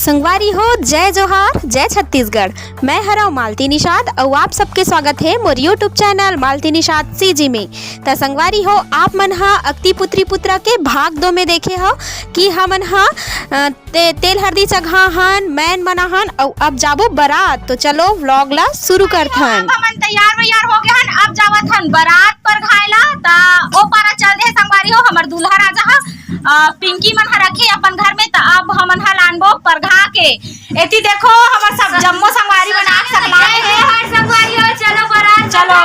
संगवारी हो, जय जोहार, जय छत्तीसगढ़। मैं हरा मालती निषाद और आप सबके स्वागत है मोर यूट्यूब चैनल मालती निषाद सीजी में। त संगवारी हो, आप मन हा अक्ति पुत्री पुत्रा के भाग 2 में देखे हो कि हमन हा तेल हरदी चघा हन, मैन बना हन और अब जाबो बारात। तो चलो व्लॉग ला शुरू करथन। हमन तैयार हो गए हन, अब जावत हन बारात पर खाएला। ता ओ पारा चल दे संगवारी हो, हमर दूल्हा राजा हा पिंकी मन हा रखे अपन घर में। ता अब हमन हा लानबो परघा के। एती देखो हमर सब जम्मो संगवारी बना के सब लाए हैं। हर संगवारी हो, चलो बारात चलो।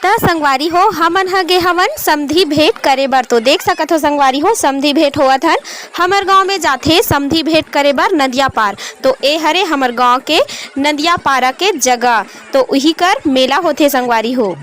हां संगवारी हो, हमन हगे हवन समधी भेंट करे बर। तो देख सकत हो संगवारी हो, समधी भेंट होवत हन। हमर गांव में जाथे समधी भेंट करे बर नदिया पार। तो ए हरे हमर गांव के नदिया पारा के जगह। तो उही कर मेला होथे संगवारी हो।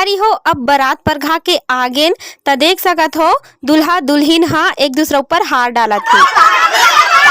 संगवारी हो अब बारात पर घा के आगेन त देख सकत हो दुल्हा दुल्हिन हा एक दूसरे ऊपर हार डालत थे।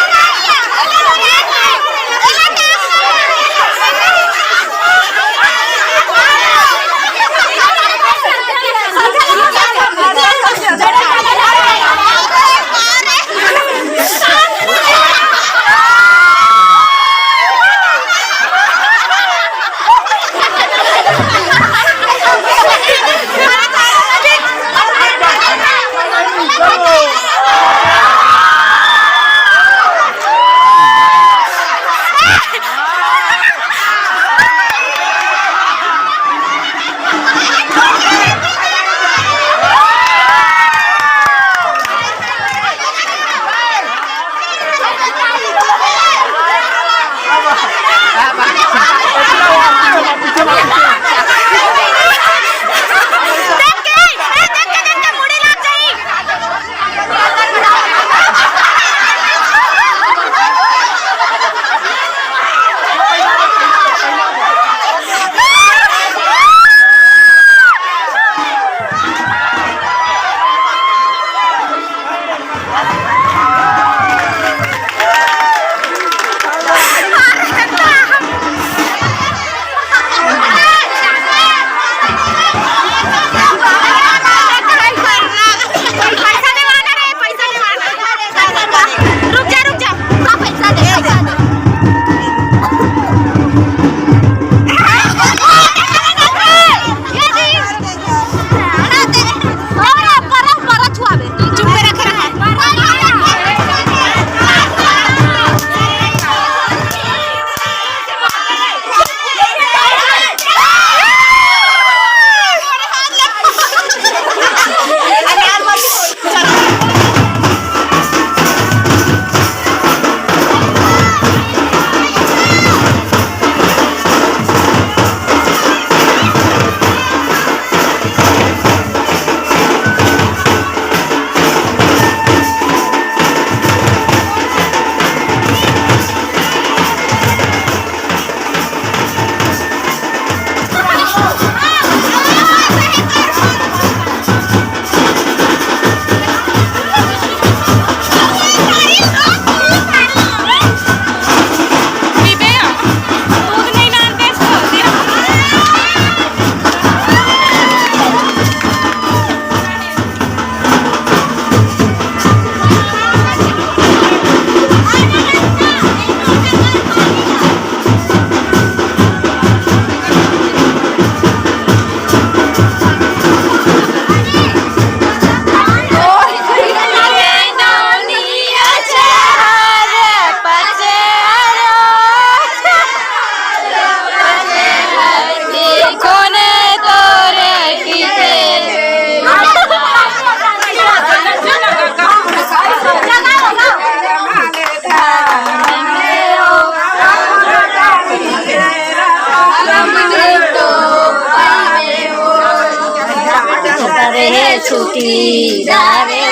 छुट्टी जावे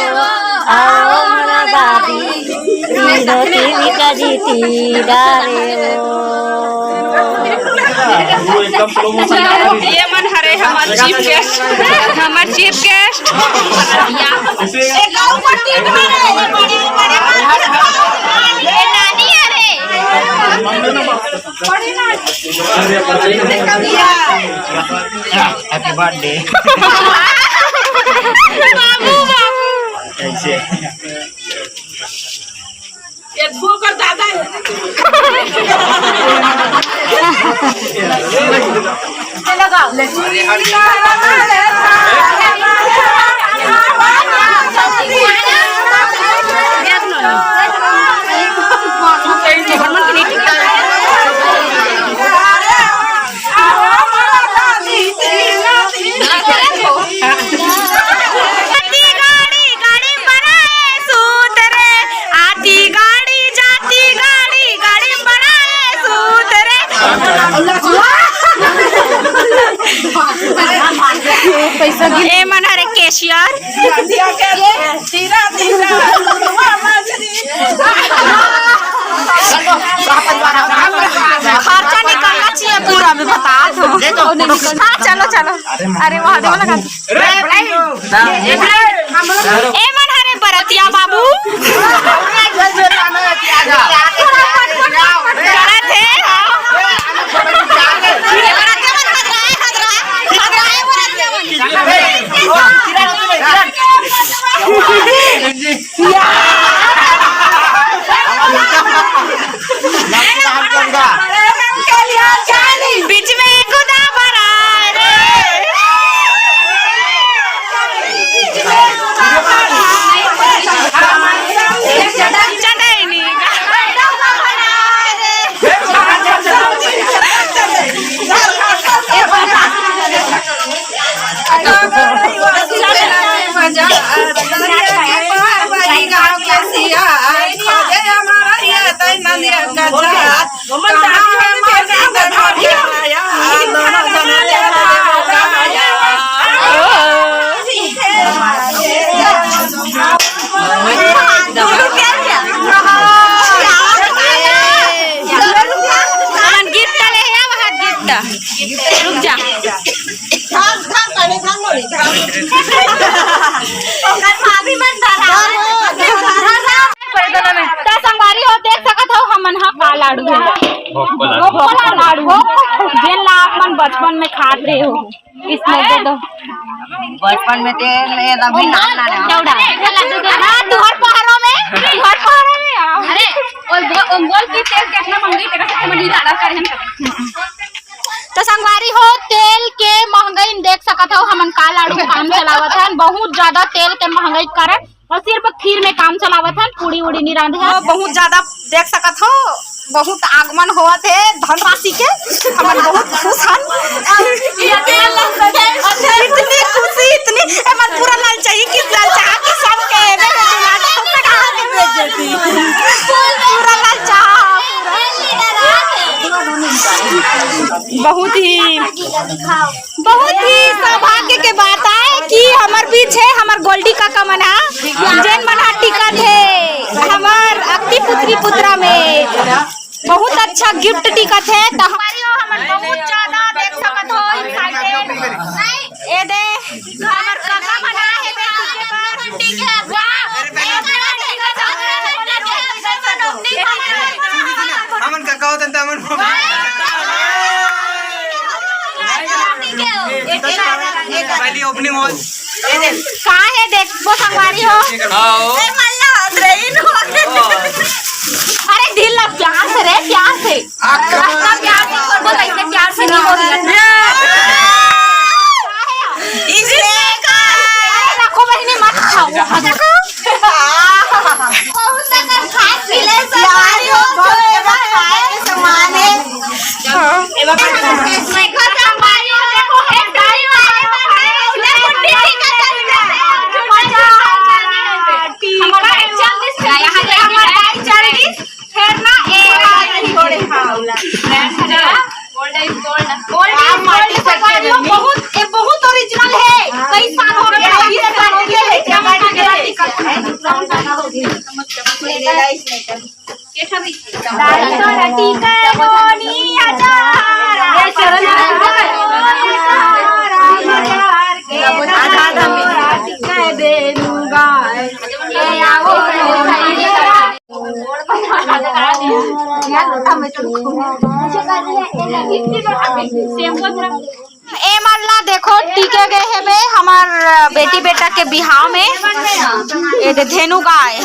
आओ मोरा बाबी रोटी बिका जीती डारे ये मन हरे हमार चीफ गेस्ट नानी हरे हैप्पी बर्थडे बाबू ऐसे ये धो कर दादा ए मन हरे कैशियर खर्चा निकलना चाहिए पूरा में बता दो हाँ चलो चलो। अरे महादेव लगा ए मन हरे बरतिया बाबू बीच में खुदा भरा रे रुक जा संगवारी हो देख सकत हो हमन हा का लाडू लाडू जेन ला अपन बचपन में खात रहे हो इसमें दे दो बचपन में तेल अभी नाम ना तुहर पहाड़ों में अरे गोल की तेल कितना महंगी तेरा से मंडी लाड़ा कर हम तो संगवारी हो तेल के महंगाई देख सकत हो हमन का लाडू काम चलावत हन बहुत ज्यादा तेल के महंगाई कारण और सिर्फ खीर में काम चलावत हन पूड़ी उड़ी नहीं रांधे हन बहुत ज्यादा देख सकत हो बहुत आगमन होवत है धनराशि के हमन बहुत खुश हन इतनी खुशी इतनी हमन पूरा लाल चाहिए किस लाल चाह कि सब के पूरा लाल चाह बहुत ही सौभाग्य के बात है कि हमार बीच है हमार गोल्डी का कमना जैन मना टिकट है हमार अक्ति पुत्री पुत्रा में बहुत अच्छा गिफ्ट टिकट है तो हमारी हमर बहुत ज्यादा देख सकत हो एक्साइटेड ए दे हमर काका बना है ठीक है वाह हमन काका होतन त हमन पहली ओपनिंग हो का है देख वो संगवारी हो ए मल्ला ट्रेन हो अरे दिल लग प्यार से रे प्यार से रास्ता प्यार से कर बोल ऐसे प्यार से नहीं हो रही इसलिए का रखो बहनी मत खाओ देखो बहुत तक खास मिले संगवारी हो खाए के सामान है एवा मैं घर संगवारी हो देखो है गाड़ी वाले देखो टीटी का मजा हमारा जल्दी से यहां से हमारा गाड़ी चल गई फिर ना ए थोड़े हाउला गोल्ड इज गोल्ड माटी से बहुत ओरिजिनल है कई साल हो गए 20 साल हो गए है क्या माटी के टिकट है ब्राउन वाला हो गया ले ले इसमें कैसा भी दाई तो टिकट बोनी आजा ये चरण आधा में टिकट दे दूंगा ये आओ ए मल्ला देखो टीके गए है बे हमार बेटी बेटा के बिहाव में ये दे धेनु गाय